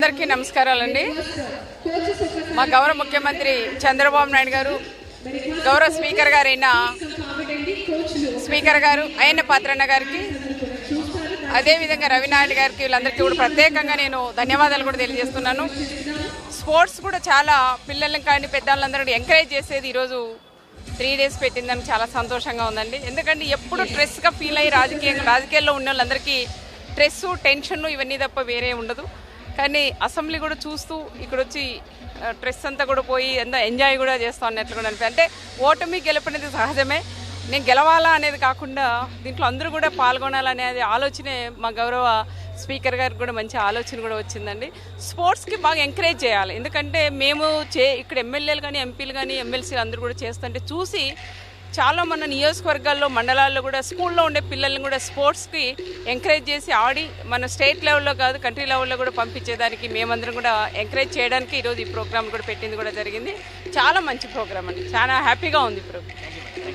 అందరికీ నమస్కారాలండి. మా గౌరవ ముఖ్యమంత్రి చంద్రబాబు నాయుడు గారు, గౌరవ స్పీకర్ గారు అయిన పాత్రన్న గారికి, అదేవిధంగా రవినాయుడు గారికి, వీళ్ళందరికీ కూడా ప్రత్యేకంగా నేను ధన్యవాదాలు కూడా తెలియజేస్తున్నాను. స్పోర్ట్స్ కూడా చాలా పిల్లల్ని కానీ పెద్దవాళ్ళందరూ ఎంకరేజ్ చేసేది ఈరోజు 3 days పెట్టిందని చాలా సంతోషంగా ఉందండి. ఎందుకంటే ఎప్పుడు స్ట్రెస్గా ఫీల్ అయ్యి రాజకీయాల్లో ఉన్న వాళ్ళందరికీ స్ట్రెస్, టెన్షన్ ఇవన్నీ తప్ప వేరే ఉండదు. కానీ అసెంబ్లీ కూడా చూస్తూ ఇక్కడ వచ్చి స్ట్రెస్ అంతా కూడా పోయి ఎంత ఎంజాయ్ కూడా చేస్తాం అన్నట్లు కూడా అనిపి, అంటే ఓటమి గెలుపనేది సహజమే, నేను గెలవాలా అనేది కాకుండా దీంట్లో అందరూ కూడా పాల్గొనాలనేది ఆలోచనే మా గౌరవ స్పీకర్ గారికి కూడా మంచి ఆలోచన కూడా వచ్చిందండి. స్పోర్ట్స్కి బాగా ఎంకరేజ్ చేయాలి. ఎందుకంటే మేము ఇక్కడ ఎమ్మెల్యేలు కానీ, ఎంపీలు కానీ, ఎమ్మెల్సీలు అందరూ కూడా చేస్తుంటే చూసి చాలా మన నియోజకవర్గాల్లో, మండలాల్లో కూడా స్కూల్లో ఉండే పిల్లల్ని కూడా స్పోర్ట్స్కి ఎంకరేజ్ చేసి ఆడి మన స్టేట్ లెవెల్లో కాదు కంట్రీ లెవెల్లో కూడా పంపించేదానికి మేమందరం కూడా ఎంకరేజ్ చేయడానికి ఈరోజు ఈ ప్రోగ్రామ్ కూడా పెట్టింది కూడా జరిగింది. చాలా మంచి ప్రోగ్రామ్ అండి, చాలా హ్యాపీగా ఉంది ఈ ప్రోగ్రామ్.